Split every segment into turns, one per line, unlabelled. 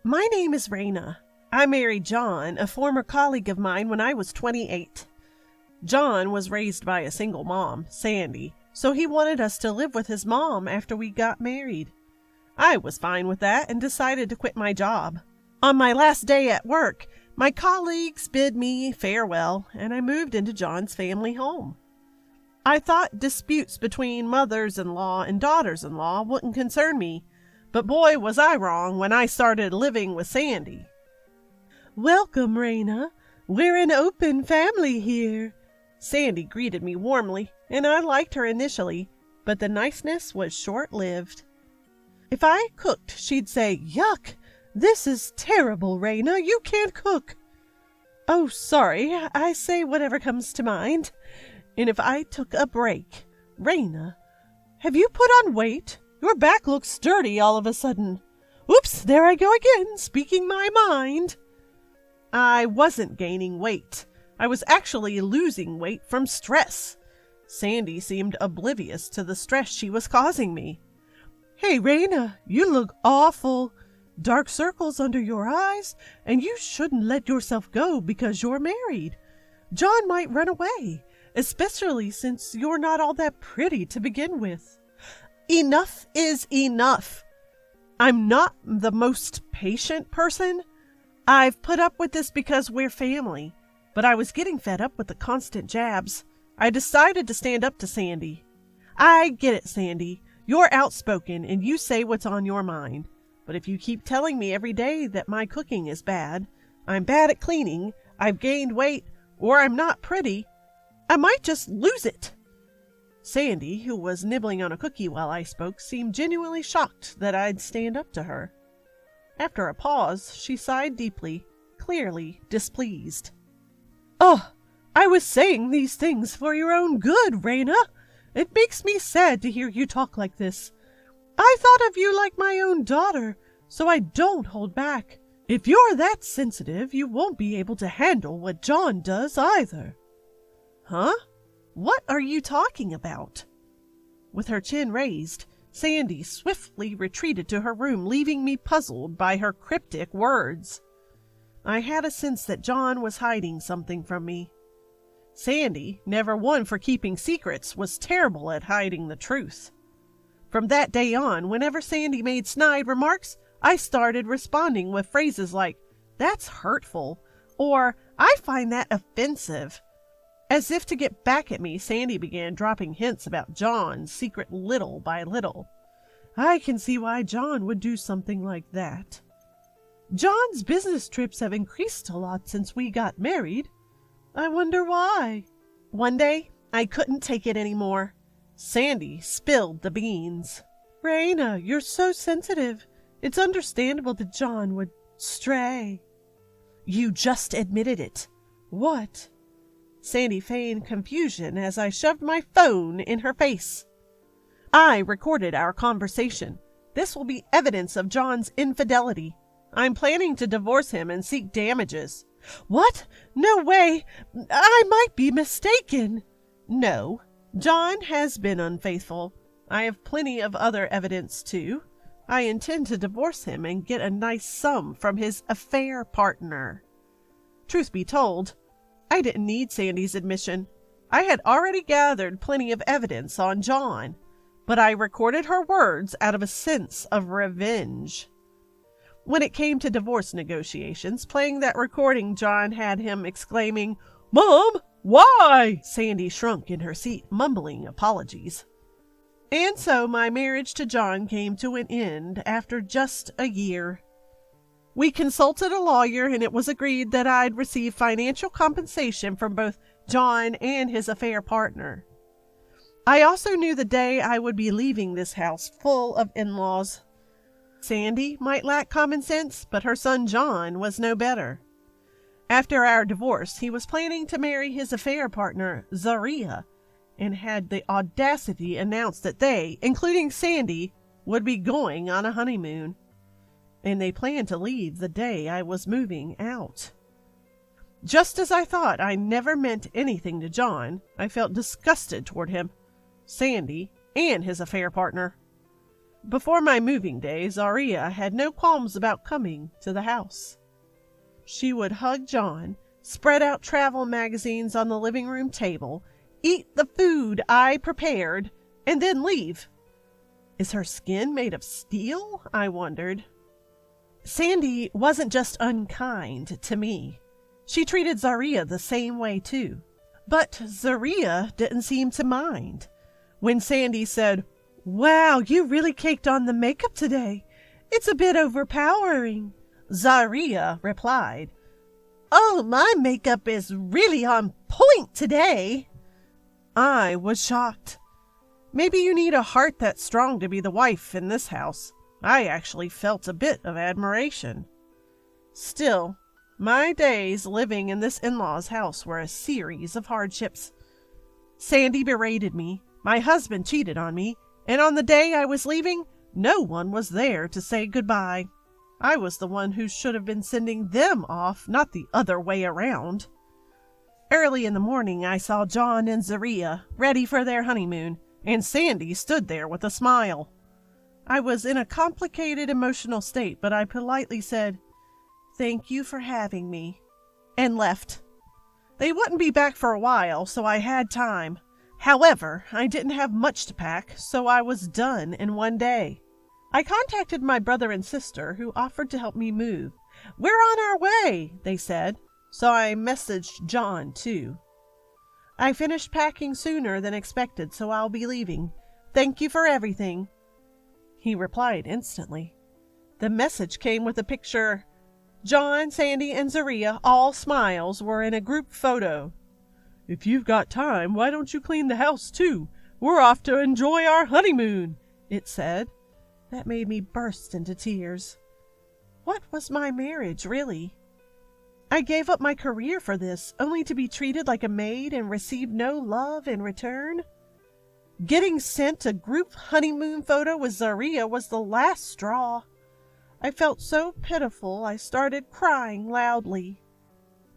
My name is Raina. I married John, a former colleague of mine, when I was 28. John was raised by a single mom, Sandy, so he wanted us to live with his mom after we got married. I was fine with that and decided to quit my job. On my last day at work, my colleagues bid me farewell, and I moved into John's family home. I thought disputes between mothers-in-law and daughters-in-law wouldn't concern me, but boy was I wrong when I started living with Sandy. "Welcome, Raina. We're an open family here." Sandy greeted me warmly, and I liked her initially, but the niceness was short-lived. If I cooked, she'd say, "Yuck! This is terrible, Raina. You can't cook." "Oh, sorry. I say whatever comes to mind." And if I took a break, "Raina, have you put on weight? Your back looks sturdy all of a sudden." "Oops, there I go again, speaking my mind." I wasn't gaining weight. I was actually losing weight from stress. Sandy seemed oblivious to the stress she was causing me. "Hey, Raina, you look awful. Dark circles under your eyes, and you shouldn't let yourself go because you're married. John might run away, especially since you're not all that pretty to begin with." Enough is enough. I'm not the most patient person. I've put up with this because we're family, but I was getting fed up with the constant jabs. I decided to stand up to Sandy. "I get it, Sandy. You're outspoken and you say what's on your mind. But if you keep telling me every day that my cooking is bad, I'm bad at cleaning, I've gained weight, or I'm not pretty, I might just lose it." Sandy, who was nibbling on a cookie while I spoke, seemed genuinely shocked that I'd stand up to her. After a pause, she sighed deeply, clearly displeased. "Oh, I was saying these things for your own good, Raina. It makes me sad to hear you talk like this. I thought of you like my own daughter, so I don't hold back. If you're that sensitive, you won't be able to handle what John does either." "Huh? What are you talking about?" With her chin raised, Sandy swiftly retreated to her room, leaving me puzzled by her cryptic words. I had a sense that John was hiding something from me. Sandy, never one for keeping secrets, was terrible at hiding the truth. From that day on, whenever Sandy made snide remarks, I started responding with phrases like, "That's hurtful," or "I find that offensive." As if to get back at me, Sandy began dropping hints about John's secret little by little. I can see why John would do something like that. John's business trips have increased a lot since we got married. I wonder why. One day, I couldn't take it anymore. Sandy spilled the beans. "Raina, you're so sensitive. It's understandable that John would stray." "You just admitted it." "What?" Sandy feigned confusion as I shoved my phone in her face. "I recorded our conversation. This will be evidence of John's infidelity. I'm planning to divorce him and seek damages." "What? No way! I might be mistaken." "No. John has been unfaithful. I have plenty of other evidence, too. I intend to divorce him and get a nice sum from his affair partner." Truth be told, I didn't need Sandy's admission. I had already gathered plenty of evidence on John, but I recorded her words out of a sense of revenge. When it came to divorce negotiations, playing that recording, John had him exclaiming, "Mom, why?" Sandy shrunk in her seat, mumbling apologies. And so my marriage to John came to an end after just a year. We consulted a lawyer, and it was agreed that I'd receive financial compensation from both John and his affair partner. I also knew the day I would be leaving this house full of in-laws. Sandy might lack common sense, but her son John was no better. After our divorce, he was planning to marry his affair partner, Zaria, and had the audacity announced that they, including Sandy, would be going on a honeymoon. And they planned to leave the day I was moving out. Just as I thought I never meant anything to John, I felt disgusted toward him, Sandy, and his affair partner. Before my moving day, Zaria had no qualms about coming to the house. She would hug John, spread out travel magazines on the living room table, eat the food I prepared, and then leave. Is her skin made of steel? I wondered. Sandy wasn't just unkind to me. She treated Zaria the same way too. But Zaria didn't seem to mind. When Sandy said, "Wow, you really caked on the makeup today. It's a bit overpowering," Zaria replied, "Oh, my makeup is really on point today." I was shocked. Maybe you need a heart that strong to be the wife in this house. I actually felt a bit of admiration. Still, my days living in this in-law's house were a series of hardships. Sandy berated me, my husband cheated on me, and on the day I was leaving, no one was there to say goodbye. I was the one who should have been sending them off, not the other way around. Early in the morning, I saw John and Zaria ready for their honeymoon, and Sandy stood there with a smile. I was in a complicated emotional state, but I politely said, "Thank you for having me," and left. They wouldn't be back for a while, so I had time. However, I didn't have much to pack, so I was done in one day. I contacted my brother and sister, who offered to help me move. "We're on our way," they said, so I messaged John too. "I finished packing sooner than expected, so I'll be leaving. Thank you for everything." He replied instantly. The message came with a picture. John, Sandy, and Zaria, all smiles, were in a group photo. "If you've got time, why don't you clean the house too? We're off to enjoy our honeymoon," it said. That made me burst into tears. What was my marriage, really? I gave up my career for this, only to be treated like a maid and receive no love in return. Getting sent a group honeymoon photo with Zaria was the last straw. I felt so pitiful I started crying loudly.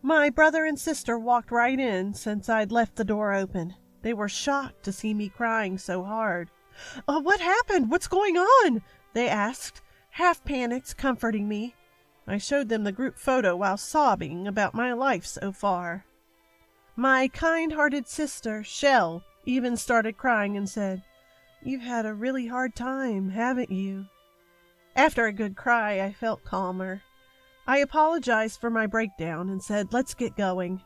My brother and sister walked right in since I'd left the door open. They were shocked to see me crying so hard. "What happened? What's going on?" they asked, half panicked, comforting me. I showed them the group photo while sobbing about my life so far. My kind-hearted sister, Shell, even started crying and said, "You've had a really hard time, haven't you?" After a good cry, I felt calmer. I apologized for my breakdown and said, "Let's get going."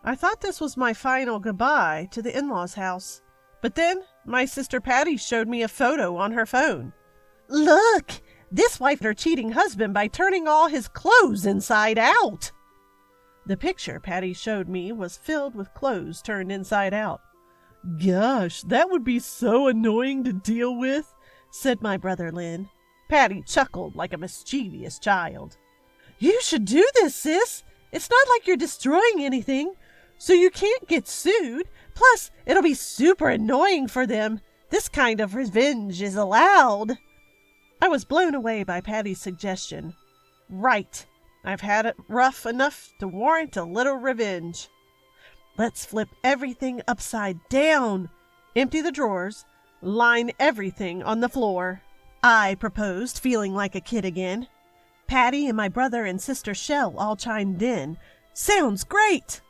I thought this was my final goodbye to the in-laws' house. But then my sister Patty showed me a photo on her phone. "Look! This wife her cheating husband by turning all his clothes inside out." The picture Patty showed me was filled with clothes turned inside out. "Gosh, that would be so annoying to deal with," said my brother Lynn. Patty chuckled like a mischievous child. "You should do this, sis. It's not like you're destroying anything, so you can't get sued. Plus, it'll be super annoying for them. This kind of revenge is allowed." I was blown away by Patty's suggestion. Right. I've had it rough enough to warrant a little revenge. Let's flip everything upside down, empty the drawers, line everything on the floor, I proposed, feeling like a kid again. Patty and my brother and sister Shell all chimed in. "Sounds great!"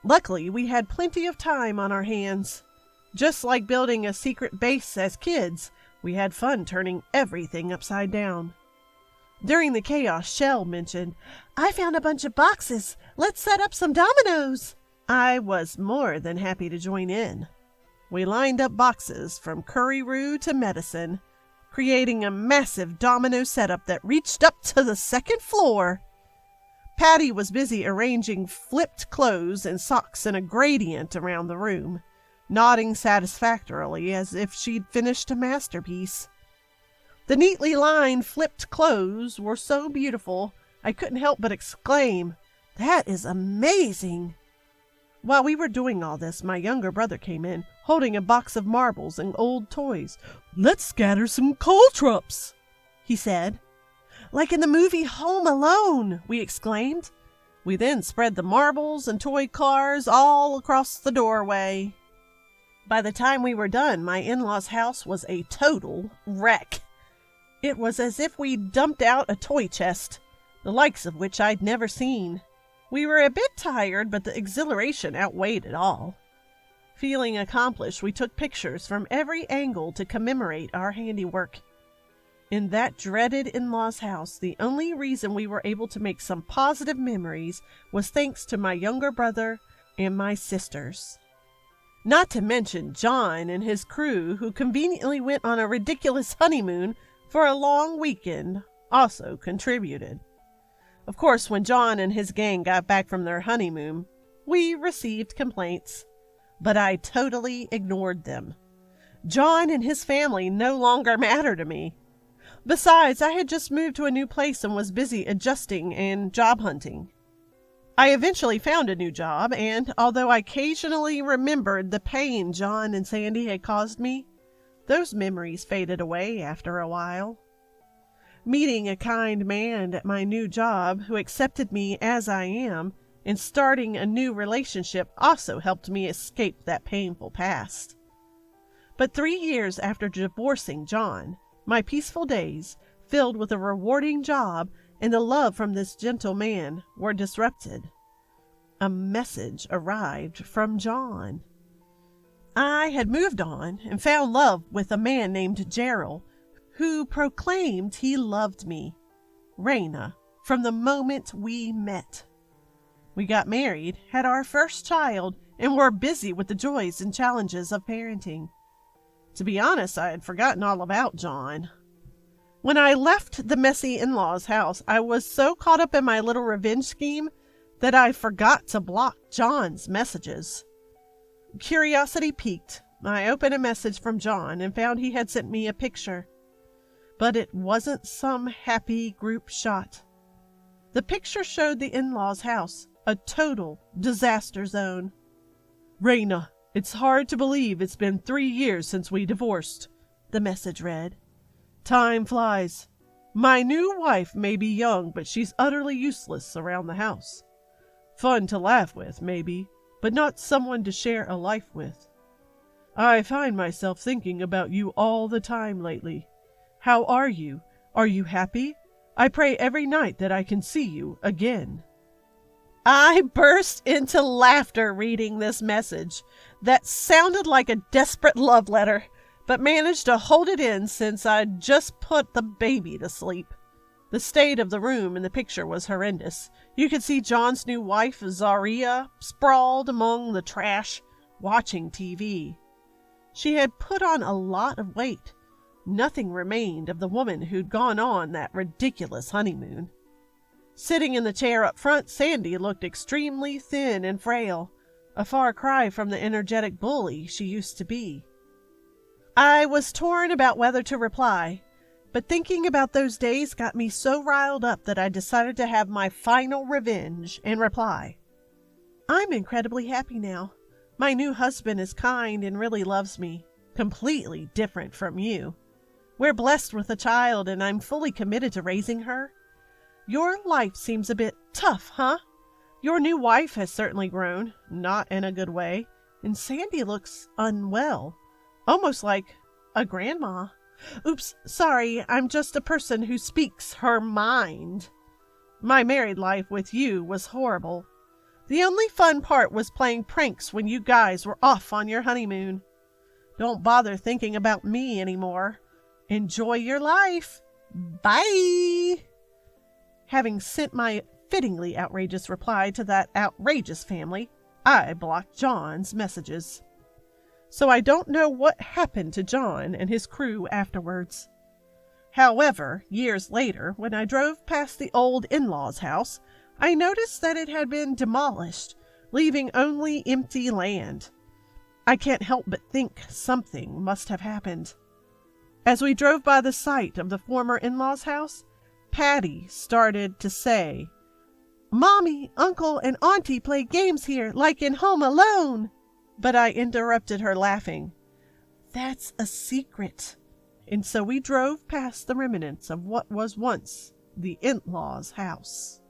Luckily, we had plenty of time on our hands. Just like building a secret base as kids, we had fun turning everything upside down. During the chaos, Shell mentioned, "I found a bunch of boxes. Let's set up some dominoes." I was more than happy to join in. We lined up boxes from curry roux to medicine, creating a massive domino setup that reached up to the second floor. Patty was busy arranging flipped clothes and socks in a gradient around the room, nodding satisfactorily as if she'd finished a masterpiece. The neatly lined flipped clothes were so beautiful, I couldn't help but exclaim, "That is amazing!" While we were doing all this, my younger brother came in, holding a box of marbles and old toys. "Let's scatter some caltrops," he said. "Like in the movie Home Alone," we exclaimed. We then spread the marbles and toy cars all across the doorway. By the time we were done, my in-laws' house was a total wreck. It was as if we dumped out a toy chest, the likes of which I'd never seen. We were a bit tired, but the exhilaration outweighed it all. Feeling accomplished, we took pictures from every angle to commemorate our handiwork. In that dreaded in-laws' house, the only reason we were able to make some positive memories was thanks to my younger brother and my sisters. Not to mention John and his crew, who conveniently went on a ridiculous honeymoon for a long weekend, also contributed. Of course, when John and his gang got back from their honeymoon, we received complaints, but I totally ignored them. John and his family no longer matter to me. Besides, I had just moved to a new place and was busy adjusting and job hunting. I eventually found a new job, and although I occasionally remembered the pain John and Sandy had caused me, those memories faded away after a while. Meeting a kind man at my new job who accepted me as I am and starting a new relationship also helped me escape that painful past. But 3 years after divorcing John, my peaceful days, filled with a rewarding job and the love from this gentle man, were disrupted. A message arrived from John. I had moved on and found love with a man named Gerald, who proclaimed he loved me, Raina, from the moment we met. We got married, had our first child, and were busy with the joys and challenges of parenting. To be honest, I had forgotten all about John. When I left the messy in-laws' house, I was so caught up in my little revenge scheme that I forgot to block John's messages. Curiosity piqued. I opened a message from John and found he had sent me a picture. But it wasn't some happy group shot. The picture showed the in-laws' house, a total disaster zone. Raina, it's hard to believe it's been 3 years since we divorced, the message read. Time flies. My new wife may be young, but she's utterly useless around the house. Fun to laugh with, maybe, but not someone to share a life with. I find myself thinking about you all the time lately. How are you? Are you happy? I pray every night that I can see you again. I burst into laughter reading this message that sounded like a desperate love letter, but managed to hold it in since I'd just put the baby to sleep. The state of the room in the picture was horrendous. You could see John's new wife, Zaria, sprawled among the trash, watching TV. She had put on a lot of weight. Nothing remained of the woman who'd gone on that ridiculous honeymoon. Sitting in the chair up front, Sandy looked extremely thin and frail, a far cry from the energetic bully she used to be. I was torn about whether to reply, but thinking about those days got me so riled up that I decided to have my final revenge and reply. I'm incredibly happy now. My new husband is kind and really loves me, completely different from you. We're blessed with a child, and I'm fully committed to raising her. Your life seems a bit tough, huh? Your new wife has certainly grown, not in a good way, and Sandy looks unwell, almost like a grandma. Oops, sorry, I'm just a person who speaks her mind. My married life with you was horrible. The only fun part was playing pranks when you guys were off on your honeymoon. Don't bother thinking about me anymore. Enjoy your life. Bye. Having sent my fittingly outrageous reply to that outrageous family, I blocked John's messages. So I don't know what happened to John and his crew afterwards. However, years later, when I drove past the old in-laws' house, I noticed that it had been demolished, leaving only empty land. I can't help but think something must have happened. As we drove by the site of the former in-laws' house, Patty started to say, Mommy, Uncle, and Auntie play games here like in Home Alone. But I interrupted her laughing. That's a secret. And so we drove past the remnants of what was once the in-laws' house.